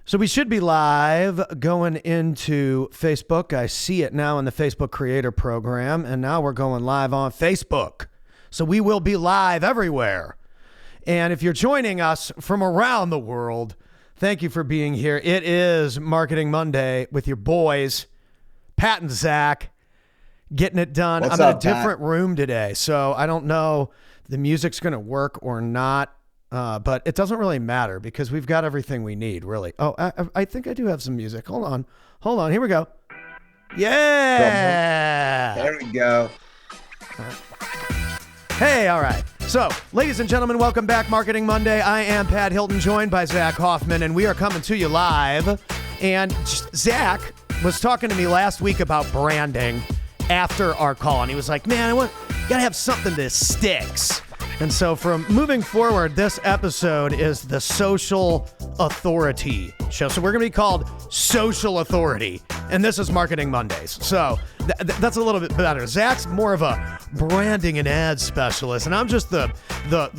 So we should be live going into Facebook. I see it now in the Facebook Creator Program, and now we're going live on Facebook. So we will be live everywhere. And if you're joining us from around the world, thank you for being here. It is Marketing Monday with your boys, Pat and Zach, getting it done. What's I'm in up, a different room today, so I don't know if the music's going to work or not. But it doesn't really matter because we've got everything we need, really. Oh, I think I do have some music. Hold on. Here we go. Yeah. There we go. Hey, all right. So, ladies and gentlemen, welcome back. Marketing Monday. I am Pat Hilton, joined by Zach Hoffman, and we are coming to you live. And Zach was talking to me last week about branding after our call, and he was like, "Man, you gotta have something that sticks." And so from moving forward, this episode is the Social Authority show. So we're going to be called Social Authority, and this is Marketing Mondays. So that's a little bit better. Zach's more of a branding and ad specialist, and I'm just the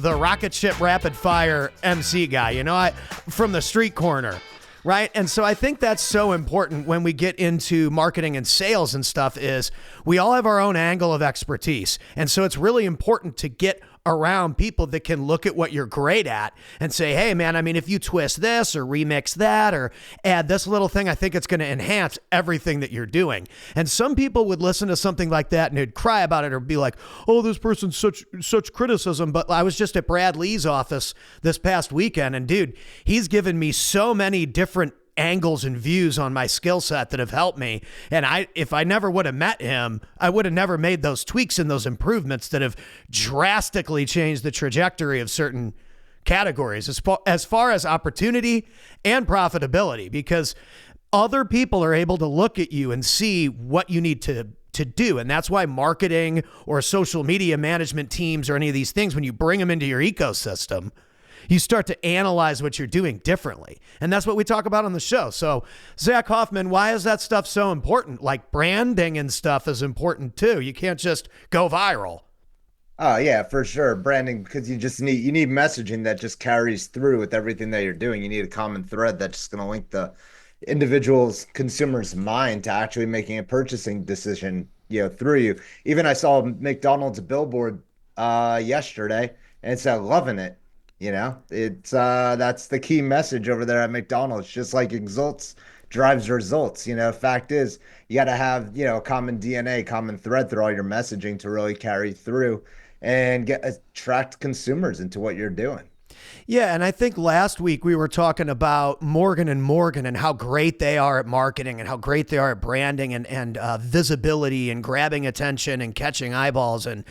rocket ship rapid fire MC guy, from the street corner. Right. And so I think that's so important when we get into marketing and sales and stuff is we all have our own angle of expertise. And so it's really important to get around people that can look at what you're great at and say, hey, man, I mean, if you twist this or remix that or add this little thing, I think it's going to enhance everything that you're doing. And some people would listen to something like that and they'd cry about it or be like, oh, this person's such criticism. But I was just at Brad Lee's office this past weekend, and dude, he's given me so many different angles and views on my skill set that have helped me. And if I never would have met him, I would have never made those tweaks and those improvements that have drastically changed the trajectory of certain categories as far as opportunity and profitability, because other people are able to look at you and see what you need to do. And that's why marketing or social media management teams or any of these things, when you bring them into your ecosystem, you start to analyze what you're doing differently. And that's what we talk about on the show. So, Zach Hoffman, why is that stuff so important? Like branding and stuff is important too. You can't just go viral. Oh yeah, for sure. Branding, because you need messaging that just carries through with everything that you're doing. You need a common thread that's just going to link the individual's consumer's mind to actually making a purchasing decision, through you. Even I saw McDonald's billboard yesterday and it said loving it. It's that's the key message over there at McDonald's. Just like exults drives results. Fact is you got to have, common DNA, common thread through all your messaging to really carry through and attract consumers into what you're doing. Yeah, and I think last week we were talking about Morgan and Morgan and how great they are at marketing and how great they are at branding and visibility and grabbing attention and catching eyeballs. And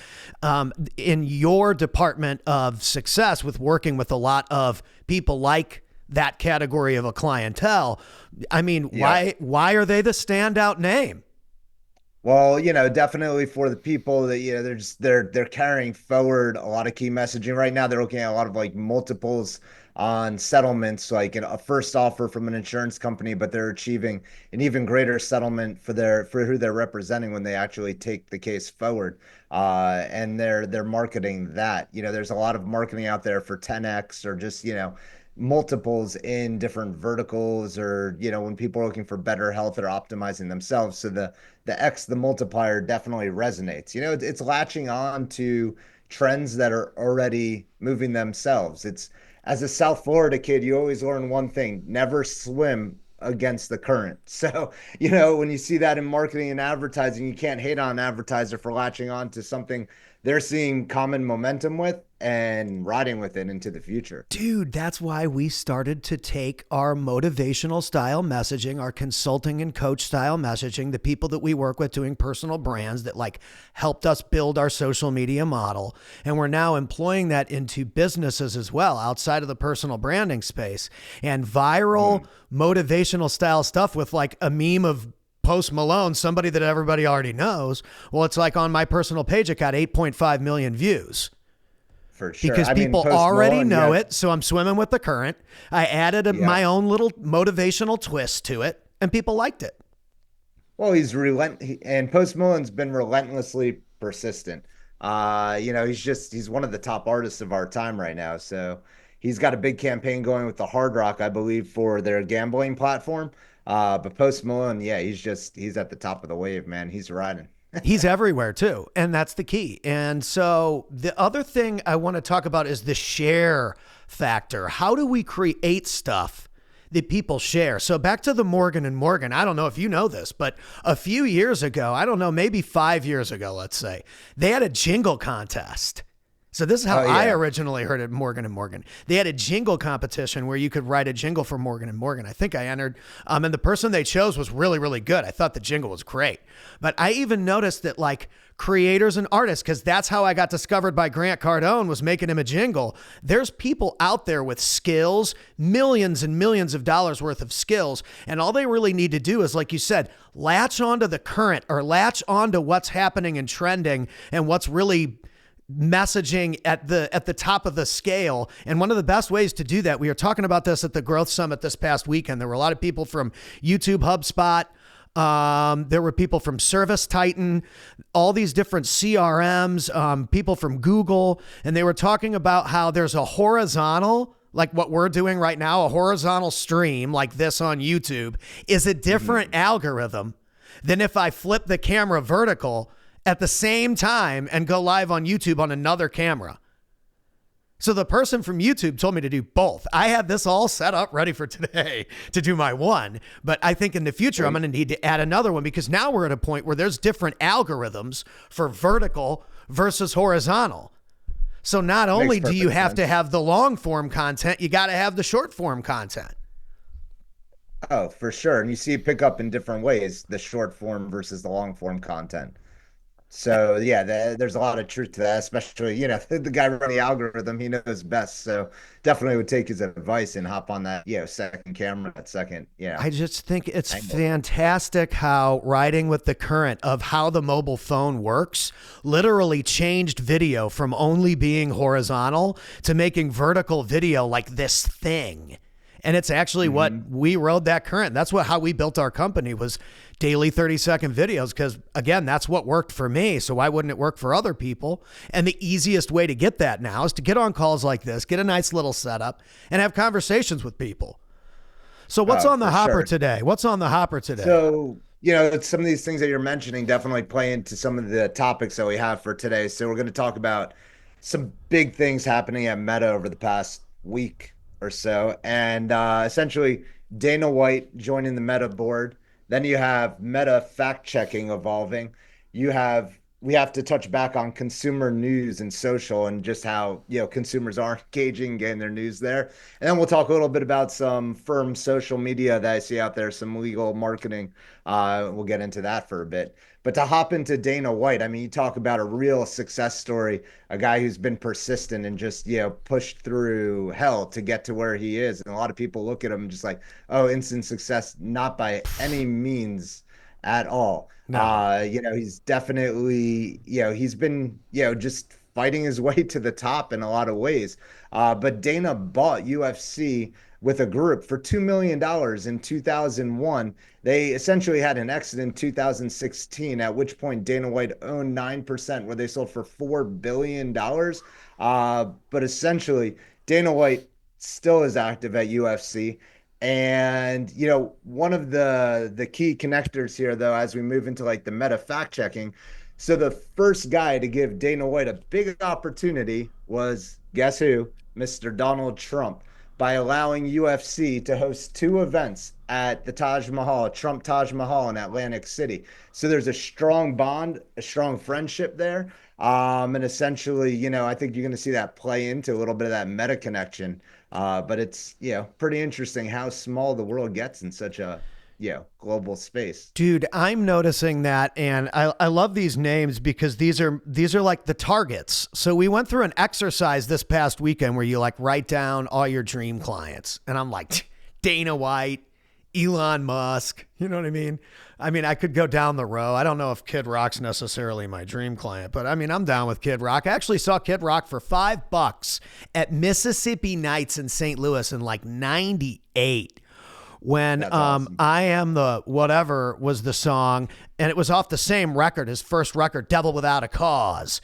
in your department of success with working with a lot of people like that category of a clientele, I mean, Yeah. why are they the standout name? Well, definitely for the people that, they're carrying forward a lot of key messaging right now. They're looking at a lot of like multiples on settlements, like a first offer from an insurance company, but they're achieving an even greater settlement for who they're representing when they actually take the case forward. And they're marketing that. There's a lot of marketing out there for 10x or just, multiples in different verticals, or when people are looking for better health or optimizing themselves. So the multiplier definitely resonates. It's latching on to trends that are already moving themselves. It's, as a South Florida kid, you always learn one thing: never swim against the current. So when you see that in marketing and advertising, you can't hate on an advertiser for latching on to something they're seeing common momentum with and riding with it into the future. Dude, that's why we started to take our motivational style messaging, our consulting and coach style messaging, the people that we work with doing personal brands that like helped us build our social media model. And we're now employing that into businesses as well, outside of the personal branding space, and viral motivational style stuff with like a meme of Post Malone, somebody that everybody already knows. Well, it's like on my personal page, it got 8.5 million views. For sure. Because I mean, people Post already Malone, know yeah. it, so I'm swimming with the current. I added Yeah. my own little motivational twist to it, and people liked it. Well, and Post Malone's been relentlessly persistent. He's one of the top artists of our time right now. So He's got a big campaign going with the Hard Rock, I believe, for their gambling platform. But Post Malone, yeah, he's at the top of the wave, man. He's riding. He's everywhere too, and that's the key. And so the other thing I want to talk about is the share factor. How do we create stuff that people share? So back to the Morgan and Morgan. I don't know if you know this, but a few years ago, I don't know, maybe 5 years ago, let's say, they had a jingle contest. So this is how I originally heard it, Morgan and Morgan. They had a jingle competition where you could write a jingle for Morgan and Morgan. I think I entered, and the person they chose was really, really good. I thought the jingle was great. But I even noticed that like creators and artists, because that's how I got discovered by Grant Cardone, was making him a jingle. There's people out there with skills, millions and millions of dollars worth of skills. And all they really need to do is, like you said, latch onto the current or latch onto what's happening and trending and what's really messaging at the top of the scale. And one of the best ways to do that, we were talking about this at the Growth Summit this past weekend. There were a lot of people from YouTube, HubSpot. There were people from Service Titan, all these different CRMs, people from Google, and they were talking about how there's a horizontal, like what we're doing right now, a horizontal stream like this on YouTube is a different algorithm than if I flip the camera vertical at the same time and go live on YouTube on another camera. So the person from YouTube told me to do both. I had this all set up ready for today to do my one, but I think in the future I'm going to need to add another one because now we're at a point where there's different algorithms for vertical versus horizontal. So not only do you have to have the long form content, you got to have the short form content. Oh, for sure. And you see it pick up in different ways, the short form versus the long form content. So yeah, there's a lot of truth to that, especially, the guy running the algorithm, he knows best. So definitely would take his advice and hop on that, second camera, that second, I just think it's fantastic how riding with the current of how the mobile phone works literally changed video from only being horizontal to making vertical video like this thing. And it's actually what we rode that current. That's how we built our company was daily 30-second videos. Because again, that's what worked for me. So why wouldn't it work for other people? And the easiest way to get that now is to get on calls like this, get a nice little setup and have conversations with people. So what's on the hopper today? What's on the hopper today? So, some of these things that you're mentioning definitely play into some of the topics that we have for today. So we're going to talk about some big things happening at Meta over the past week or so, and essentially Dana White joining the Meta board. Then you have Meta fact checking evolving. We have to touch back on consumer news and social and just how consumers are engaging, getting their news there. And then we'll talk a little bit about some firm social media that I see out there, some legal marketing. We'll get into that for a bit. But to hop into Dana White, I mean, you talk about a real success story, a guy who's been persistent and just, pushed through hell to get to where he is. And a lot of people look at him just like, oh, instant success, not by any means at all. No. He's definitely, he's been, just fighting his way to the top in a lot of ways. But Dana bought UFC with a group for $2 million in 2001. They essentially had an exit in 2016, at which point Dana White owned 9%, where they sold for $4 billion. But essentially, Dana White still is active at UFC. And, one of the key connectors here, though, as we move into like the Meta fact checking. So the first guy to give Dana White a big opportunity was, guess who? Mr. Donald Trump, by allowing UFC to host two events at the Taj Mahal, Trump Taj Mahal in Atlantic City. So there's a strong bond, a strong friendship there. And essentially, I think you're going to see that play into a little bit of that Meta connection. But it's, pretty interesting how small the world gets in such a, global space. Dude, I'm noticing that. And I love these names because these are like the targets. So we went through an exercise this past weekend where you like write down all your dream clients. And I'm like, Dana White, Elon Musk, you know what I mean? I could go down the row. I don't know if Kid Rock's necessarily my dream client, but I'm down with Kid Rock. I actually saw Kid Rock for $5 at Mississippi Nights in St. Louis in like 98. When awesome. I Am the Whatever was the song, and it was off the same record, his first record, Devil Without a Cause.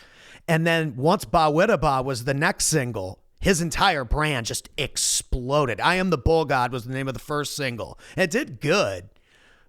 And then once Ba Widda Ba was the next single, his entire brand just exploded. I Am the Bull God was the name of the first single. It did good.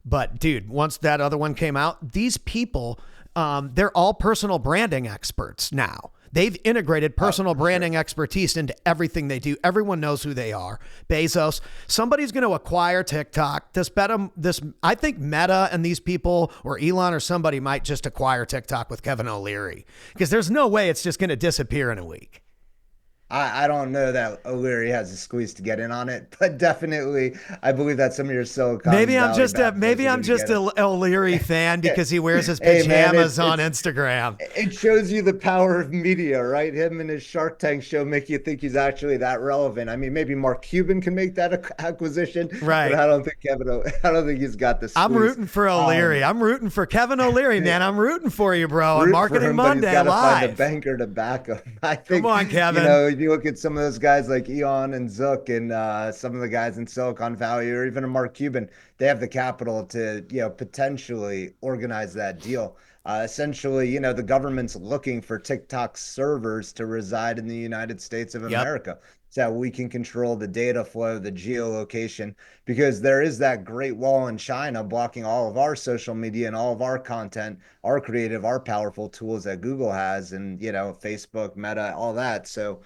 But dude, once that other one came out, these people, they're all personal branding experts now. They've integrated personal branding expertise into everything they do. Everyone knows who they are. Bezos. Somebody's going to acquire TikTok. I think Meta and these people, or Elon or somebody, might just acquire TikTok with Kevin O'Leary, because there's no way it's just going to disappear in a week. I don't know that O'Leary has a squeeze to get in on it, but definitely I believe that some of your Silicon Maybe I'm Valley just a O'Leary fan because he wears his Hey, man, pajamas on Instagram. it shows you the power of media, right? Him and his Shark Tank show make you think he's actually that relevant. I mean, maybe Mark Cuban can make that acquisition, right? But I don't think I don't think he's got the squeeze. I'm rooting for O'Leary. I'm rooting for Kevin O'Leary, man. I'm rooting for you, bro. On Marketing Monday He's got to find a live. banker to back him. I think. Come on, Kevin. You know, if you look at some of those guys like Elon and Zuck and some of the guys in Silicon Valley, or even a Mark Cuban, they have the capital to, potentially organize that deal. Essentially, the government's looking for TikTok servers to reside in the United States of America. So we can control the data flow, the geolocation, because there is that Great Wall in China blocking all of our social media and all of our content, our creative, our powerful tools that Google has, and, Facebook, Meta, all that. So,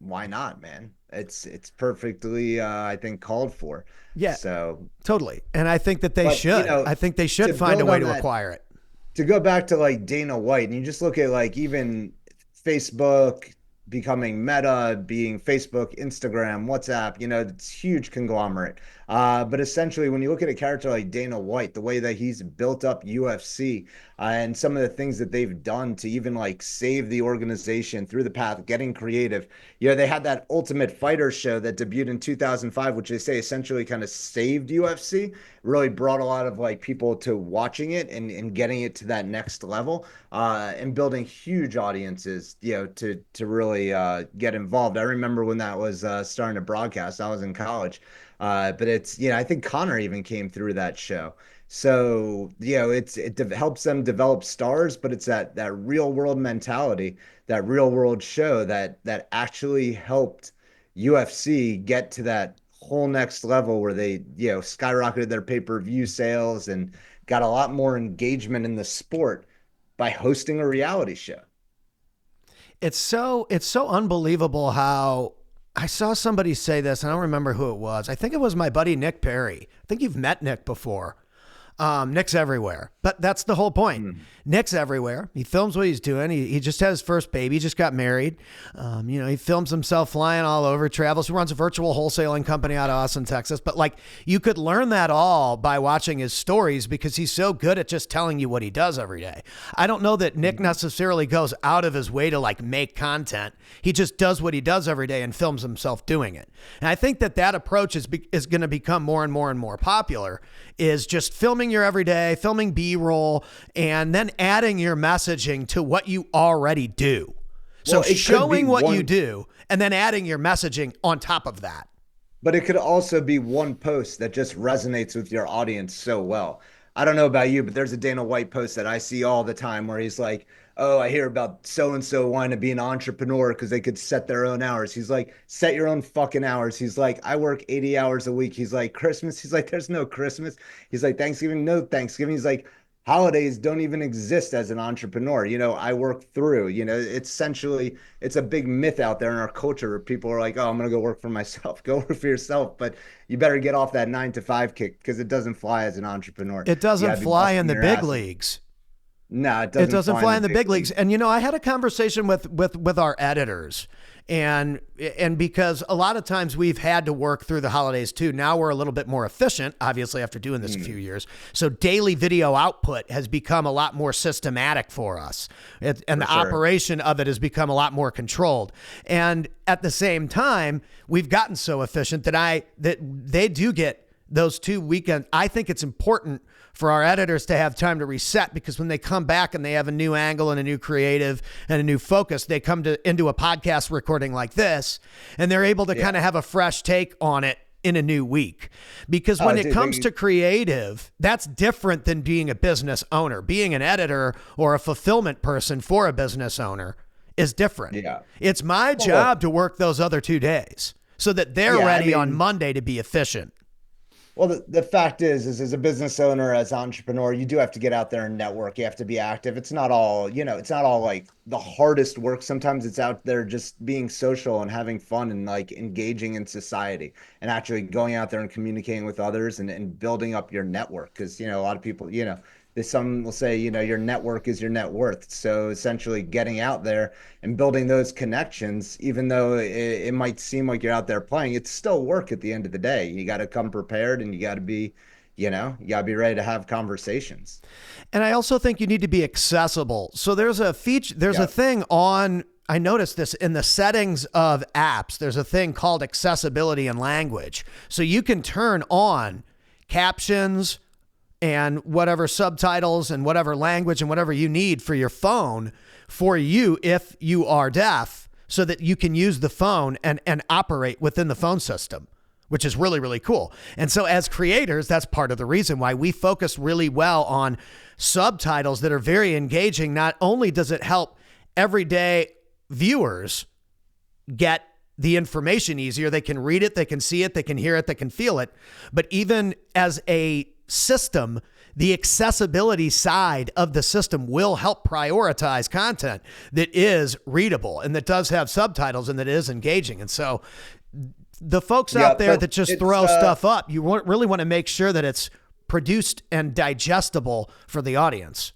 why not, man? It's perfectly, I think, called for. Yeah, so totally. And I think that they should. I think they should find a way to acquire it. To go back to like Dana White, and you just look at like even Facebook becoming Meta, being Facebook, Instagram, WhatsApp, it's huge conglomerate. But essentially, when you look at a character like Dana White, the way that he's built up UFC and some of the things that they've done to even like save the organization through the path of getting creative. They had that Ultimate Fighter show that debuted in 2005, which they say essentially kind of saved UFC, really brought a lot of like people to watching it and getting it to that next level and building huge audiences, to really get involved. I remember when that was starting to broadcast. I was in college. But it's, I think Connor even came through that show. So, it helps them develop stars, but it's that real world mentality, that real world show that actually helped UFC get to that whole next level where they, skyrocketed their pay-per-view sales and got a lot more engagement in the sport by hosting a reality show. It's so unbelievable how I saw somebody say this, and I don't remember who it was. I think it was my buddy Nick Perry. I think you've met Nick before. Nick's everywhere, but that's the whole point. Nick's everywhere. He films what he's doing. He just had his first baby, just got married. He films himself flying all over, travels. He runs a virtual wholesaling company out of Austin, Texas. But like, you could learn that all by watching his stories because he's so good at just telling you what he does every day. I don't know that Nick necessarily goes out of his way to like make content. He just does what he does every day and films himself doing it. And I think that approach is going to become more and more and more popular, is just filming your everyday, filming B-roll, and then adding your messaging to what you already do. So showing what you do and then adding your messaging on top of that. But it could also be one post that just resonates with your audience so well. I don't know about you, but there's a Dana White post that I see all the time where he's like, oh, I hear about so-and-so wanting to be an entrepreneur because they could set their own hours. He's like, set your own fucking hours. He's like, I work 80 hours a week. He's like, Christmas. He's like, there's no Christmas. He's like, Thanksgiving, no Thanksgiving. He's like, holidays don't even exist as an entrepreneur. I work through, it's essentially, it's a big myth out there in our culture where people are like, oh, I'm going to go work for myself. Go work for yourself. But you better get off that 9-to-5 kick because it doesn't fly as an entrepreneur. It doesn't fly in the big leagues. No, it doesn't fly in the big leagues. And, I had a conversation with our editors, and because a lot of times we've had to work through the holidays too. Now we're a little bit more efficient, obviously, after doing this a few years. So daily video output has become a lot more systematic for us. The operation of it has become a lot more controlled. And at the same time, we've gotten so efficient that they do get those 2 weekends. I think it's important for our editors to have time to reset, because when they come back and they have a new angle and a new creative and a new focus, they come into a podcast recording like this and they're able to kind of have a fresh take on it in a new week. Because when it comes to creative, that's different than being a business owner. Being an editor or a fulfillment person for a business owner is different. Yeah. It's my Well, job look, to work those other 2 days so that they're yeah, I ready on mean, Monday to be efficient. well, the fact is as a business owner, as an entrepreneur, you do have to get out there and network. You have to be active. It's not all, it's not all like the hardest work. Sometimes it's out there just being social and having fun and like engaging in society and actually going out there and communicating with others and building up your network. Because, a lot of people, there's some will say, your network is your net worth. So essentially getting out there and building those connections, even though it might seem like you're out there playing, it's still work at the end of the day. You got to come prepared and you got to be ready to have conversations. And I also think you need to be accessible. So there's a feature, there's a Yeah. thing on, I noticed this in the settings of apps, there's a thing called accessibility and language. So you can turn on captions and whatever subtitles and whatever language and whatever you need for your phone for you if you are deaf, so that you can use the phone and operate within the phone system, which is really, really cool. And so as creators, that's part of the reason why we focus really well on subtitles that are very engaging. Not only does it help everyday viewers get the information easier, they can read it, they can see it, they can hear it, they can feel it, but even as a system, the accessibility side of the system will help prioritize content that is readable and that does have subtitles and that is engaging. And so the folks Yeah, out there but that just it's throw stuff up, you really want to make sure that it's produced and digestible for the audience.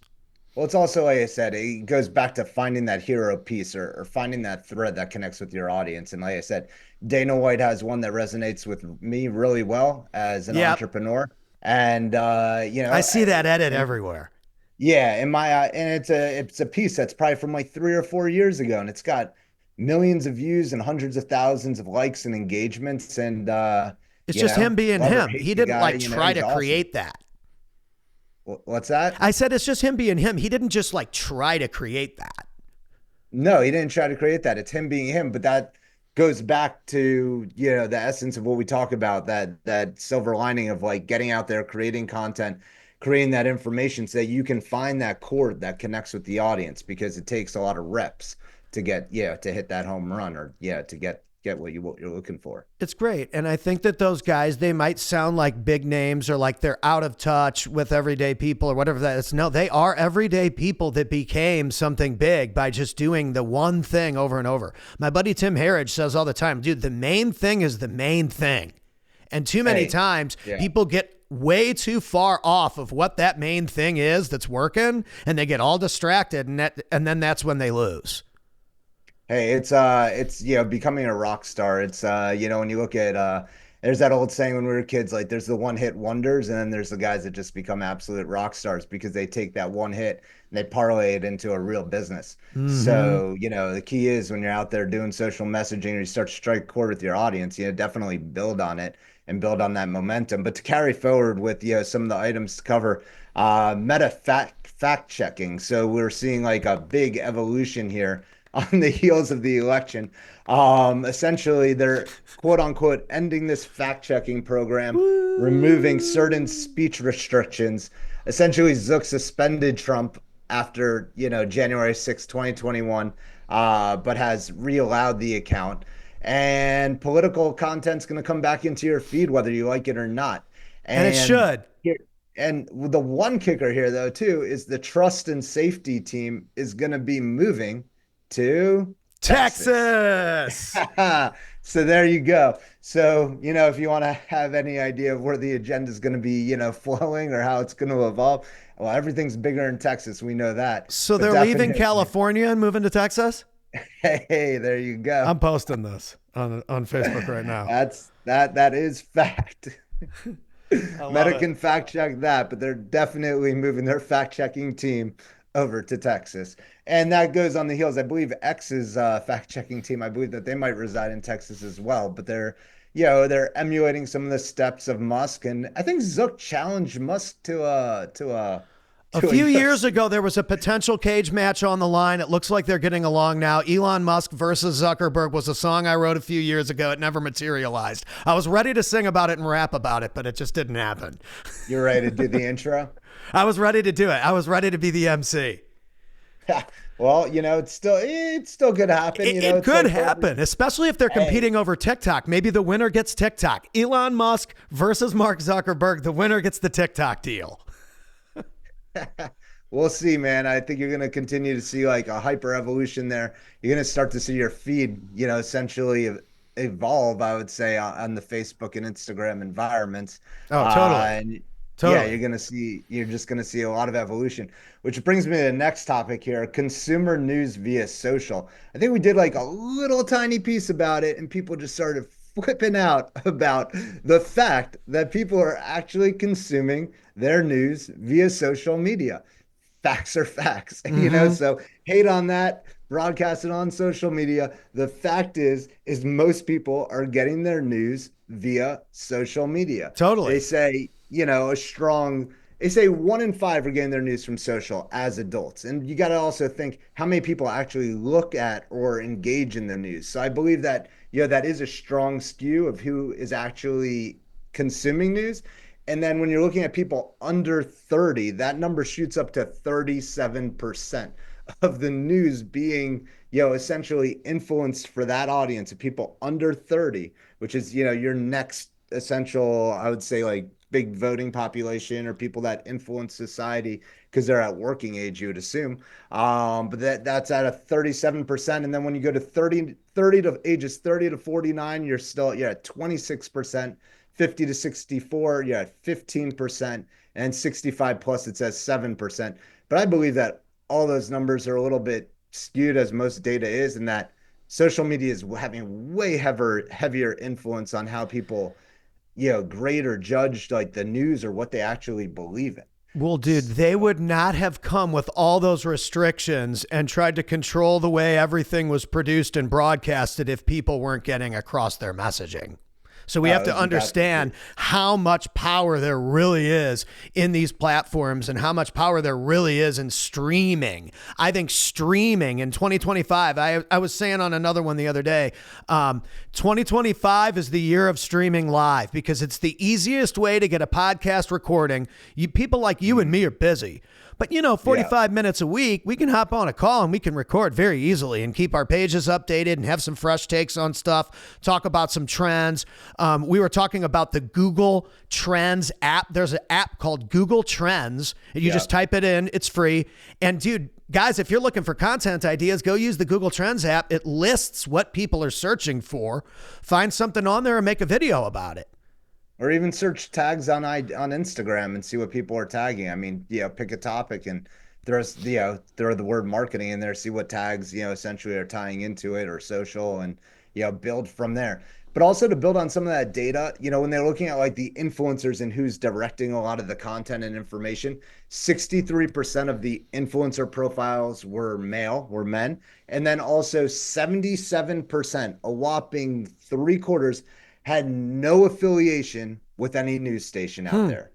Well, it's also, like I said, it goes back to finding that hero piece or finding that thread that connects with your audience. And like I said, Dana White has one that resonates with me really well as an Yep. entrepreneur. And I see that edit and everywhere. yeah, in my and it's a piece that's probably from like 3 or 4 years ago, and it's got millions of views and hundreds of thousands of likes and engagements. And It's just him being love or him. hate He the didn't guy, like try he's to awesome. create that. What's that? I said it's just him being him. He didn't just like try to create that. No, he didn't try to create that. It's him being him, but that goes back to, the essence of what we talk about, that silver lining of like getting out there, creating content, creating that information so that you can find that chord that connects with the audience, because it takes a lot of reps to get, to hit that home run, or to get what you're looking for. It's great. And I think that those guys, they might sound like big names or like they're out of touch with everyday people or whatever that is. No, they are everyday people that became something big by just doing the one thing over and over. My buddy Tim Harridge says all the time, dude, the main thing is the main thing. And too many times people get way too far off of what that main thing is that's working, and they get all distracted, and then that's when they lose. Hey, it's becoming a rock star. It's when you look at there's that old saying when we were kids, like there's the one hit wonders, and then there's the guys that just become absolute rock stars because they take that one hit and they parlay it into a real business. So, the key is when you're out there doing social messaging or you start to strike a chord with your audience, definitely build on it and build on that momentum. But to carry forward with, some of the items to cover, meta fact checking. So we're seeing like a big evolution here on the heels of the election. Essentially, they're quote unquote ending this fact checking program, removing certain speech restrictions. Essentially, Zook suspended Trump after, January 6, 2021, but has re-allowed the account. And political content's going to come back into your feed, whether you like it or not. And it should. And the one kicker here, though, too, is the trust and safety team is going to be moving to Texas. So there you go. So, if you want to have any idea of where the agenda is going to be, flowing or how it's going to evolve, well, everything's bigger in Texas. We know that. So But they're leaving definitely, California and moving to Texas? hey, there you go. I'm posting this on Facebook right now. That is fact. love Meta it. can fact check that, but they're definitely moving their fact checking team over to Texas. And that goes on the heels. I believe X's fact checking team, I believe that they might reside in Texas as well, but they're emulating some of the steps of Musk. And I think Zook challenged Musk to A few years ago, there was a potential cage match on the line. It looks like they're getting along now. Elon Musk versus Zuckerberg was a song I wrote a few years ago. It never materialized. I was ready to sing about it and rap about it, but it just didn't happen. You're ready to do the intro? I was ready to do it. I was ready to be the MC. Well, it's still could happen. It It's could like happen, especially if they're hey, competing over TikTok. Maybe the winner gets TikTok. Elon Musk versus Mark Zuckerberg. The winner gets the TikTok deal. we'll see, man. I think you're going to continue to see like a hyper evolution there. You're going to start to see your feed, essentially evolve, I would say, on the Facebook and Instagram environments. Oh, totally. And yeah, Totally. you're just going to see a lot of evolution, which brings me to the next topic here, consumer news via social. I think we did like a little tiny piece about it, and people just started flipping out about the fact that people are actually consuming their news via social media. Facts are facts, Mm-hmm. so hate on that, broadcast it on social media. The fact is most people are getting their news via social media. They Totally. say, they say 1 in 5 are getting their news from social as adults. And you got to also think how many people actually look at or engage in the news. So I believe that, that is a strong skew of who is actually consuming news. And then when you're looking at people under 30, that number shoots up to 37% of the news being, essentially influenced for that audience of people under 30, which is, your next essential, I would say, like big voting population or people that influence society because they're at working age, you would assume. But that's at a 37%. And then when you go to 30 to ages 30 to 49, you're at 26%. 50 to 64, you're at 15%, and 65 plus, it says 7%. But I believe that all those numbers are a little bit skewed as most data is, and that social media is having way heavier influence on how people, grade or judge like the news or what they actually believe in. Well, dude, they So, would not have come with all those restrictions and tried to control the way everything was produced and broadcasted if people weren't getting across their messaging. So we have to isn't that the understand truth? how much power there really is in these platforms and how much power there really is in streaming. I think streaming in 2025, I was saying on another one the other day, 2025 is the year of streaming live because it's the easiest way to get a podcast recording. People like you and Mhm. me are busy. But Yeah. 45 minutes a week, we can hop on a call and we can record very easily and keep our pages updated and have some fresh takes on stuff, talk about some trends. We were talking about the Google Trends app. There's an app called Google Trends. You Yeah. just type it in, it's free. And dude, guys, if you're looking for content ideas, go use the Google Trends app. It lists what people are searching for. Find something on there and make a video about it. Or even search tags on Instagram and see what people are tagging. I mean, pick a topic and throw the word marketing in there, see what tags, essentially are tying into it or social and, build from there. But also to build on some of that data, when they're looking at like the influencers and who's directing a lot of the content and information, 63% of the influencer profiles were men. And then also 77%, a whopping 3/4, had no affiliation with any news station out Hmm. there.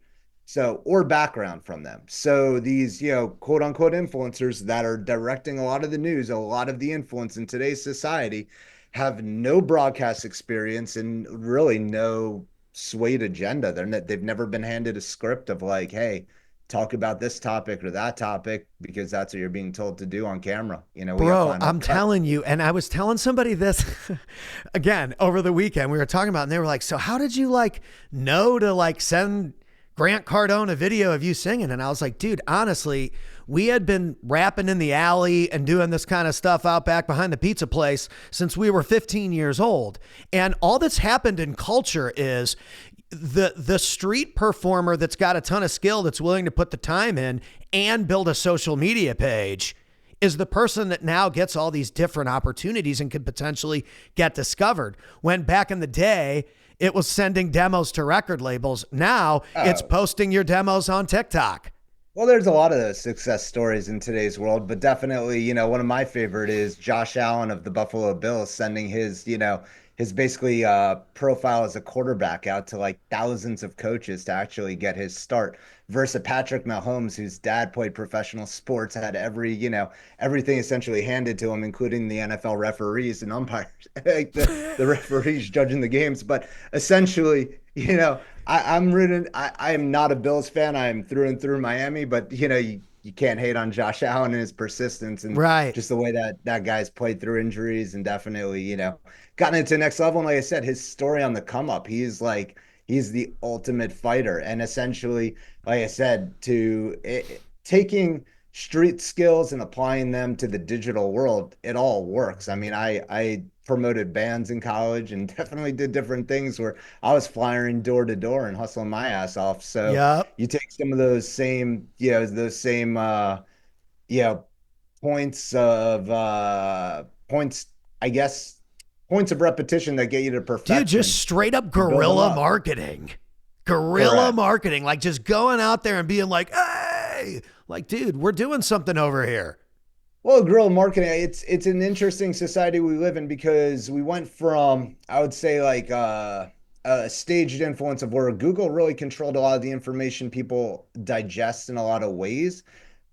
So, or background from them. So these, quote unquote influencers that are directing a lot of the news, a lot of the influence in today's society have no broadcast experience and really no swayed agenda. They've never been handed a script of like, hey, talk about this topic or that topic because that's what you're being told to do on camera. We got to Bro, find I'm out. telling you, and I was telling somebody this again over the weekend. We were talking about, it and they were like, "So how did you like know to like send Grant Cardone a video of you singing?" And I was like, "Dude, honestly, we had been rapping in the alley and doing this kind of stuff out back behind the pizza place since we were 15 years old. And all that's happened in culture is the street performer that's got a ton of skill that's willing to put the time in and build a social media page is the person that now gets all these different opportunities and could potentially get discovered. When back in the day, it was sending demos to record labels. Now it's Oh, posting your demos on TikTok. well, there's a lot of those success stories in today's world, but definitely, one of my favorite is Josh Allen of the Buffalo Bills sending his basically profile as a quarterback out to like thousands of coaches to actually get his start versus Patrick Mahomes, whose dad played professional sports, had everything essentially handed to him, including the NFL referees and umpires, like the referees judging the games. But essentially, I'm rooting. I am not a Bills fan. I am through and through Miami, but you can't hate on Josh Allen and his persistence and Right. just the way that guy's played through injuries and definitely, gotten it to the next level. And like I said, his story on the come up, he's the ultimate fighter. And essentially, like I said, taking street skills and applying them to the digital world, it all works. I mean, I promoted bands in college and definitely did different things where I was flying door to door and hustling my ass off. So Yep. you take some of those same you know, points, I guess, points of repetition that get you to Dude, just perfection. straight up You build them guerrilla up. marketing. Guerrilla Correct. marketing. Like just going out there and being like, hey, like, dude, we're doing something over here. Well, guerrilla marketing, it's an interesting society we live in because we went from, I would say, like a staged influence of where Google really controlled a lot of the information people digest in a lot of ways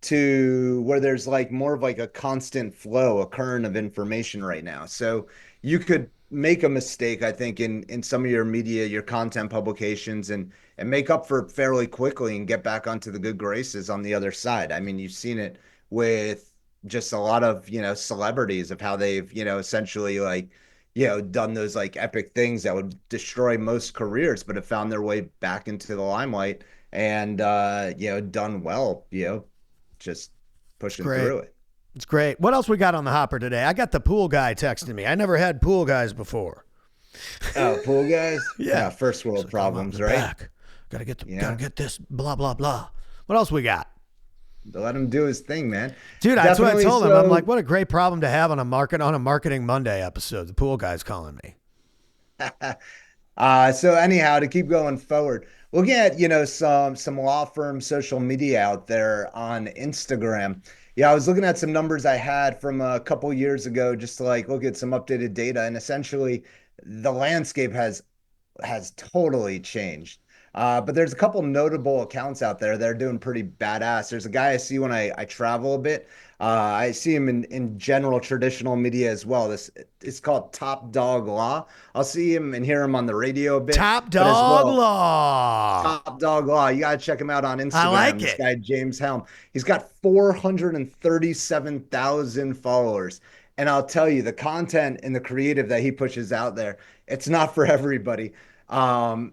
to where there's like more of like a constant flow, a current of information right now. So you could make a mistake, I think, in some of your media, your content publications, and make up for it fairly quickly and get back onto the good graces on the other side. I mean, you've seen it with just a lot of, celebrities of how they've, essentially like, done those like epic things that would destroy most careers, but have found their way back into the limelight and done well, just It's pushing great. through it. It's great. What else we got on the hopper today? I got the pool guy texting me. I never had pool guys before. Oh, pool guys? Yeah. Yeah, first He's world like, I'm out in problems, the right? back. Gotta Yeah. get this, blah, blah, blah. What else we got? Let him do his thing, man. Dude, that's what I Definitely. told him. I'm like, So what a great problem to have on a marketing Monday episode. The pool guy's calling me. So anyhow, to keep going forward, looking at, some law firm social media out there on Instagram. Yeah, I was looking at some numbers I had from a couple years ago just to like look at some updated data, and essentially the landscape has totally changed. But there's a couple notable accounts out there that are doing pretty badass. There's a guy I see when I travel a bit. I see him in general traditional media as well. This it's called Top Dog Law. I'll see him and hear him on the radio a bit, Top but as dog well, law. Top Dog Law. You gotta check him out on I Instagram. like This it. guy James Helm. He's got 437,000 followers. And I'll tell you, the content and the creative that he pushes out there, it's not for everybody.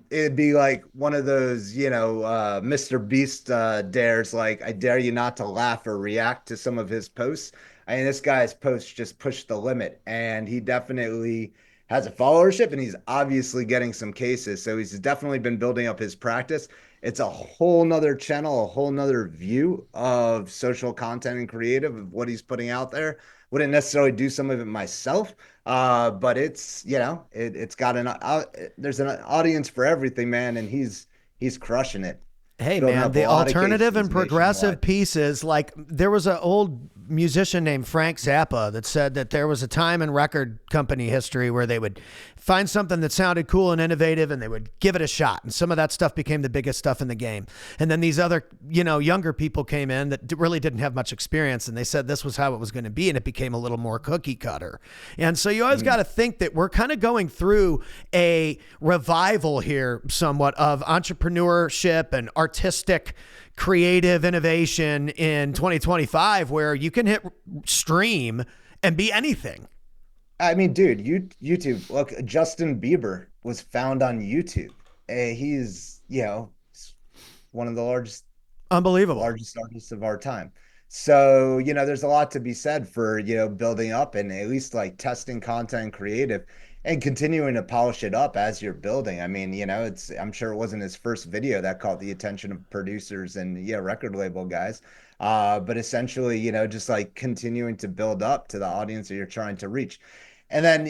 It'd be like one of those, Mr. Beast dares, like I dare you not to laugh or react to some of his posts. I mean, this guy's posts just push the limit, and he definitely has a followership, and he's obviously getting some cases. So he's definitely been building up his practice. It's a whole nother channel, a whole nother view of social content and creative of what he's putting out there. Wouldn't necessarily do some of it myself, but it's got there's an audience for everything, man, and he's crushing it, Hey building man, up a the lot of alternative and cases progressive nationwide. pieces, like there was an old musician named Frank Zappa that said that there was a time in record company history where they would find something that sounded cool and innovative and they would give it a shot. And some of that stuff became the biggest stuff in the game. And then these other, younger people came in that really didn't have much experience and they said this was how it was going to be and it became a little more cookie cutter. And so you always got to think that we're kind of going through a revival here somewhat of entrepreneurship and artistic creative innovation in 2025 where you can hit stream and be anything. I mean, dude, YouTube. Look, Justin Bieber was found on YouTube. He's, one of the Unbelievable. largest artists of our time. So, there's a lot to be said for, building up and at least like testing content creative and continuing to polish it up as you're building. I mean, I'm sure it wasn't his first video that caught the attention of producers and record label guys. But essentially, just like continuing to build up to the audience that you're trying to reach. And then,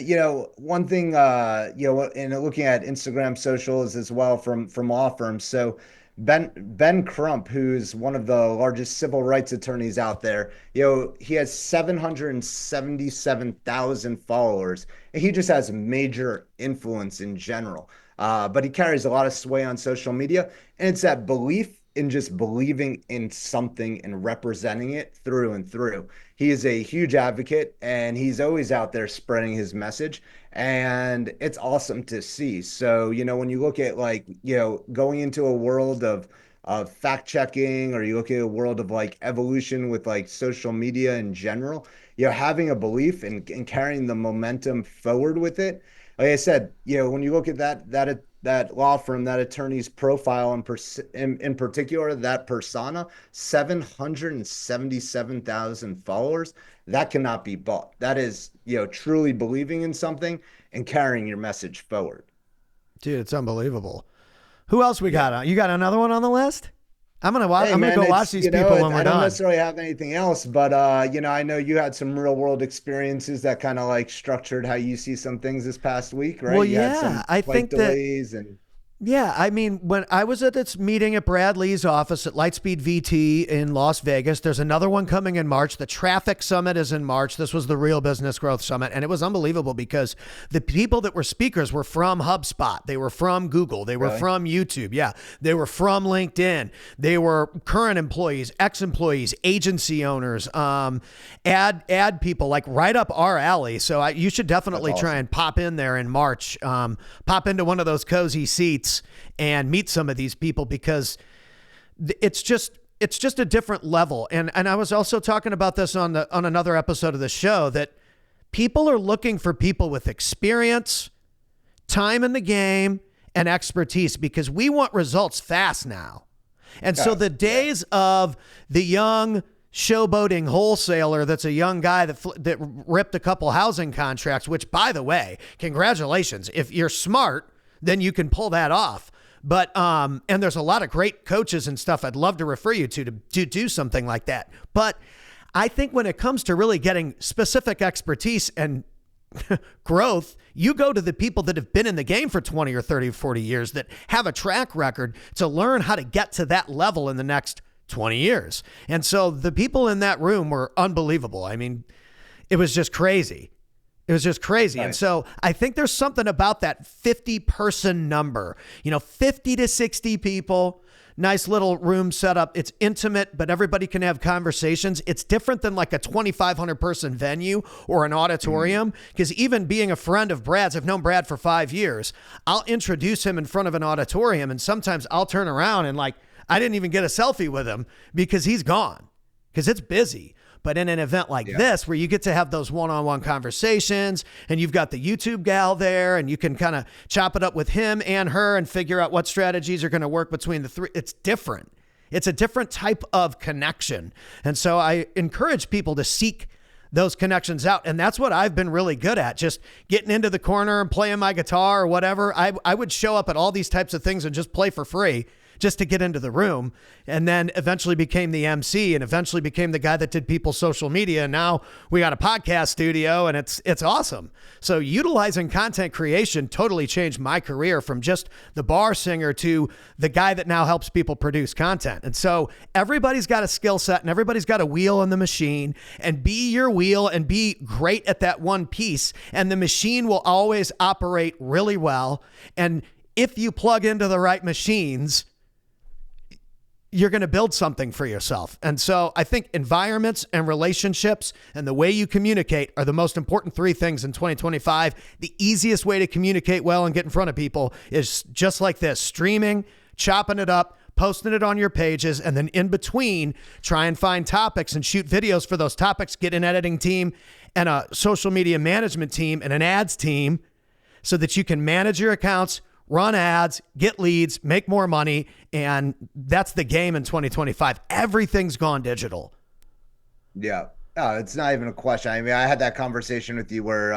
one thing, in looking at Instagram socials as well from law firms. So Ben Crump, who's one of the largest civil rights attorneys out there, he has 777,000 followers. And he just has major influence in general. But he carries a lot of sway on social media, and it's that belief in just believing in something and representing it through and through. He is a huge advocate and he's always out there spreading his message. And it's awesome to see. So, when you look at like, going into a world of fact checking, or you look at a world of like evolution with like social media in general, having a belief and carrying the momentum forward with it. Like I said, when you look at that law firm, that attorney's profile in particular, that persona, 777,000 followers, that cannot be bought. That is, truly believing in something and carrying your message forward. Dude, it's unbelievable. Who else we Yeah. got on? You got another one on the list? I'm gonna watch. Hey I'm gonna man, go watch it's these people when we're I don't done. necessarily have anything else, but I know you had some real world experiences that kind of like structured how you see some things this past week, Well, right? You had yeah, some I flight think that delays and yeah, I mean, when I was at this meeting at Brad Lee's office at Lightspeed VT in Las Vegas, there's another one coming in March. The Traffic Summit is in March. This was the Real Business Growth Summit. And it was unbelievable because the people that were speakers were from HubSpot. They were from Google. They were really. from YouTube. Yeah. They were from LinkedIn. They were current employees, ex-employees, agency owners, ad people, like right up our alley. So you should That's definitely try awesome. and pop in there in March. Pop into one of those cozy seats and meet some of these people because it's just a different level. And I was also talking about this on another episode of the show that people are looking for people with experience, time in the game, and expertise because we want results fast now. And so Yeah, the yeah. days of the young showboating wholesaler that's a young guy that ripped a couple housing contracts, which by the way, congratulations. If you're smart, then you can pull that off. But and there's a lot of great coaches and stuff I'd love to refer you to do something like that. But I think when it comes to really getting specific expertise and growth, you go to the people that have been in the game for 20 or 30 or 40 years that have a track record to learn how to get to that level in the next 20 years. And so the people in that room were unbelievable. I mean, it was just crazy. It was just crazy. And Nice. so I think there's something about that 50 person number, 50 to 60 people, nice little room setup. It's intimate, but everybody can have conversations. It's different than like a 2,500 person venue or an Mhm. auditorium. Because even being a friend of Brad's, I've known Brad for 5 years. I'll introduce him in front of an auditorium, and sometimes I'll turn around and like, I didn't even get a selfie with him because he's gone because it's busy. But in an event like Yeah. this, where you get to have those one-on-one conversations and you've got the YouTube gal there and you can kind of chop it up with him and her and figure out what strategies are going to work between the three, it's different. It's a different type of connection. And so I encourage people to seek those connections out. And that's what I've been really good at, just getting into the corner and playing my guitar or whatever. I would show up at all these types of things and just play for free just to get into the room, and then eventually became the MC and eventually became the guy that did people's social media. And now we got a podcast studio and it's awesome. So utilizing content creation totally changed my career from just the bar singer to the guy that now helps people produce content. And so everybody's got a skill set and everybody's got a wheel in the machine, and be your wheel and be great at that one piece. And the machine will always operate really well. And if you plug into the right machines, you're going to build something for yourself. And so I think environments and relationships and the way you communicate are the most important three things in 2025. The easiest way to communicate well and get in front of people is just like this: streaming, chopping it up, posting it on your pages, and then in between, try and find topics and shoot videos for those topics, get an editing team and a social media management team and an ads team so that you can manage your accounts, run ads, get leads, make more money. And that's the game in 2025. Everything's gone digital. Yeah. Oh, it's not even a question. I mean, I had that conversation with you where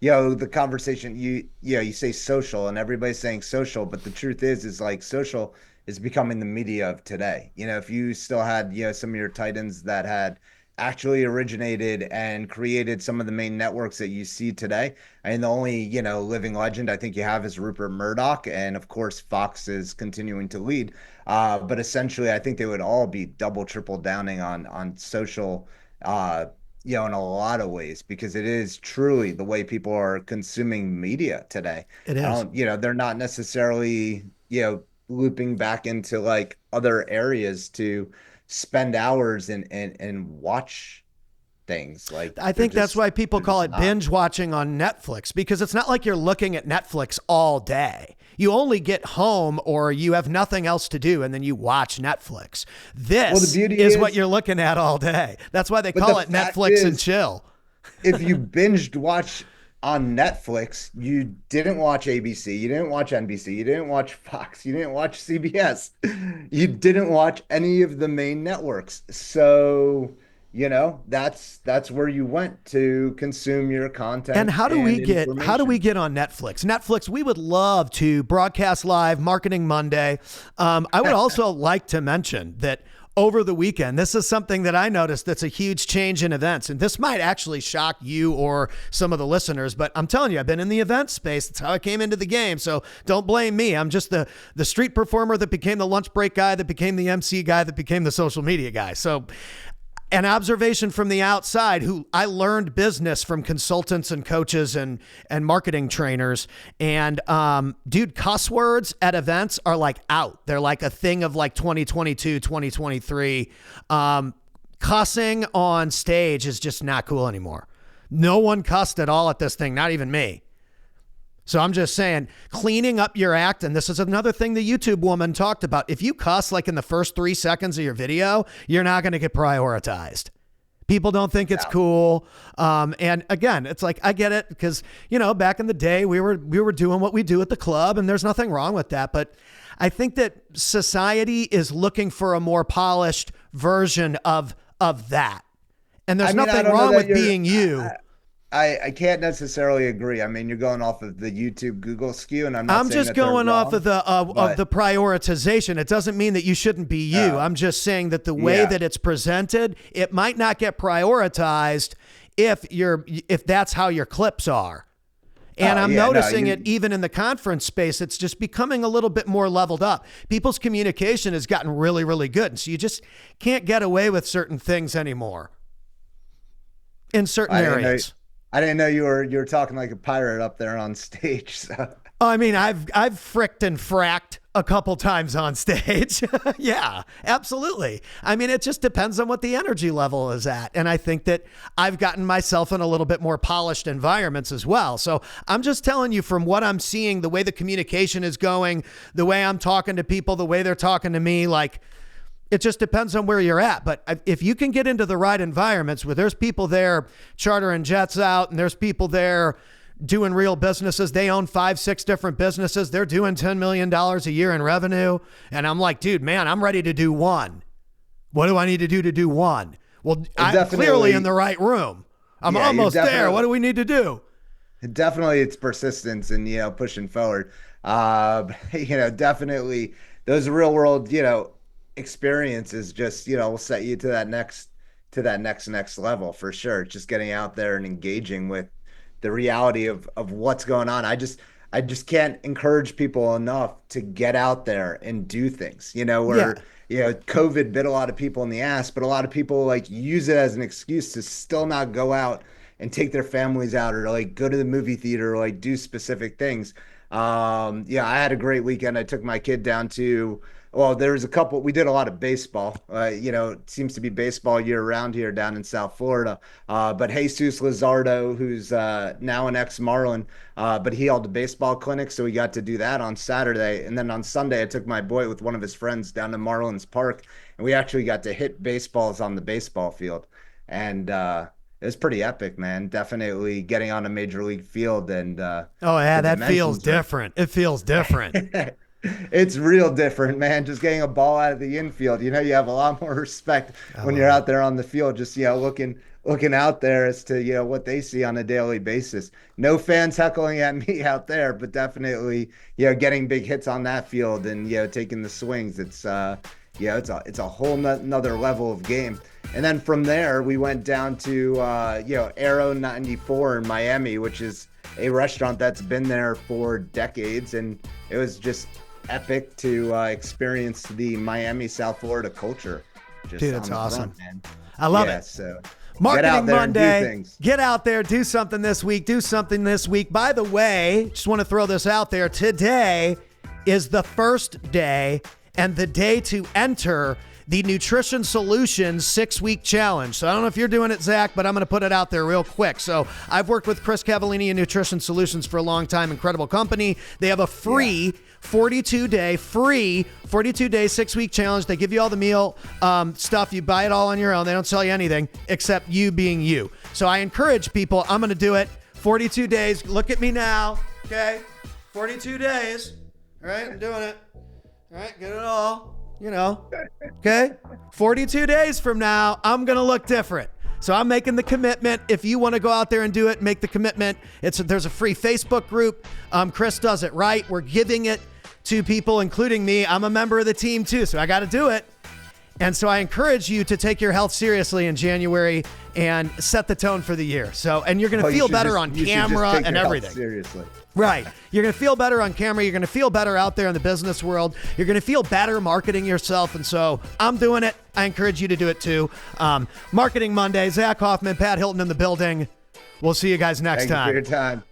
the conversation you say social and everybody's saying social, but the truth is like social is becoming the media of today. If you still had, some of your titans that had actually originated and created some of the main networks that you see today. I mean, the only, living legend I think you have is Rupert Murdoch. And of course, Fox is continuing to lead. But essentially, I think they would all be double, triple downing on social, uh, in a lot of ways, because it is truly the way people are consuming media today. It I is. don't, they're not necessarily, looping back into like other areas to spend hours and watch things. Like, I think that's why people call it not. binge watching on Netflix, because it's not like you're looking at Netflix all day. You only get home or you have nothing else to do and then you watch Netflix. This is what you're looking at all day. That's why they call it Netflix and chill. If you binged watch on Netflix, you didn't watch ABC, you didn't watch NBC, you didn't watch Fox, you didn't watch CBS, you didn't watch any of the main networks. So, that's where you went to consume your content. And how do we get on Netflix? Netflix, we would love to broadcast live Marketing Monday. I would also like to mention that over the weekend, this is something that I noticed that's a huge change in events. And this might actually shock you or some of the listeners, but I'm telling you, I've been in the event space. That's how I came into the game. So don't blame me. I'm just the street performer that became the lunch break guy, that became the MC guy, that became the social media guy. So an observation from the outside, who I learned business from consultants and coaches and marketing trainers. And dude, cuss words at events are like out. They're like a thing of like 2022, 2023. Cussing on stage is just not cool anymore. No one cussed at all at this thing, not even me. So I'm just saying, cleaning up your act, and this is another thing the YouTube woman talked about. If you cuss like in the first 3 seconds of your video, you're not going to get prioritized. People don't think it's cool. And again, it's like, I get it because, back in the day, we were doing what we do at the club, and there's nothing wrong with that. But I think that society is looking for a more polished version of that. And there's nothing wrong with being you. I can't necessarily agree. I mean, you're going off of the YouTube Google skew, and I'm just going off of the prioritization. It doesn't mean that you shouldn't be you. I'm just saying that the way that it's presented, it might not get prioritized if that's how your clips are. And I'm noticing it even in the conference space. It's just becoming a little bit more leveled up. People's communication has gotten really, really good. And so you just can't get away with certain things anymore in certain areas. I didn't know you were talking like a pirate up there on stage. So. I mean, I've fricked and fracked a couple times on stage. Yeah, absolutely. I mean, it just depends on what the energy level is at. And I think that I've gotten myself in a little bit more polished environments as well. So I'm just telling you from what I'm seeing, the way the communication is going, the way I'm talking to people, the way they're talking to me, like, it just depends on where you're at. But if you can get into the right environments where there's people there chartering jets out and there's people there doing real businesses, they own 5-6 different businesses. They're doing $10 million a year in revenue. And I'm like, dude, man, I'm ready to do one. What do I need to do one? Well, I'm clearly in the right room. I'm almost there. What do we need to do? Definitely it's persistence and, pushing forward. Definitely those real world, experiences just will set you to that next level for sure. Just getting out there and engaging with the reality of what's going on. I just can't encourage people enough to get out there and do things, COVID bit a lot of people in the ass, but a lot of people like use it as an excuse to still not go out and take their families out or like go to the movie theater or like do specific things. I had a great weekend. I took my kid down to, there was we did a lot of baseball. It seems to be baseball year round here down in South Florida. But Jesus Luzardo, who's now an ex-Marlin, but he held a baseball clinic, so we got to do that on Saturday. And then on Sunday, I took my boy with one of his friends down to Marlins Park, and we actually got to hit baseballs on the baseball field. And it was pretty epic, man. Definitely getting on a major league field. And that feels different. It feels different. It's real different, man. Just getting a ball out of the infield. You have a lot more respect when you're out there on the field, just, looking out there as to, what they see on a daily basis. No fans heckling at me out there, but definitely, getting big hits on that field and, taking the swings. It's a whole nother level of game. And then from there, we went down to, Aero 94 in Miami, which is a restaurant that's been there for decades. And it was just epic to experience the Miami, South Florida culture. Dude, it's awesome. Front, I love it. So Marketing Monday. Get out there, do something this week. By the way, just want to throw this out there. Today is the first day and the day to enter the Nutrition Solutions 6-week challenge. So I don't know if you're doing it, Zach, but I'm going to put it out there real quick. So I've worked with Chris Cavallini and Nutrition Solutions for a long time. Incredible company. They have a free 42-day 6-week challenge. They give you all the meal stuff. You buy it all on your own. They don't sell you anything except you being you. So I encourage people. I'm going to do it. 42 days. Look at me now. Okay. 42 days. All right. I'm doing it. All right. Get it all. Okay. 42 days from now, I'm going to look different. So I'm making the commitment. If you want to go out there and do it, make the commitment. There's a free Facebook group. Chris does it right. We're giving it to people, including me. I'm a member of the team too, so I got to do it. And so I encourage you to take your health seriously in January and set the tone for the year. So, and you're going to feel better on camera and everything. Seriously. Right. You're going to feel better on camera. You're going to feel better out there in the business world. You're going to feel better marketing yourself. And so I'm doing it. I encourage you to do it too. Marketing Monday, Zach Hoffman, Pat Hilton in the building. We'll see you guys next time. Thank you for your time.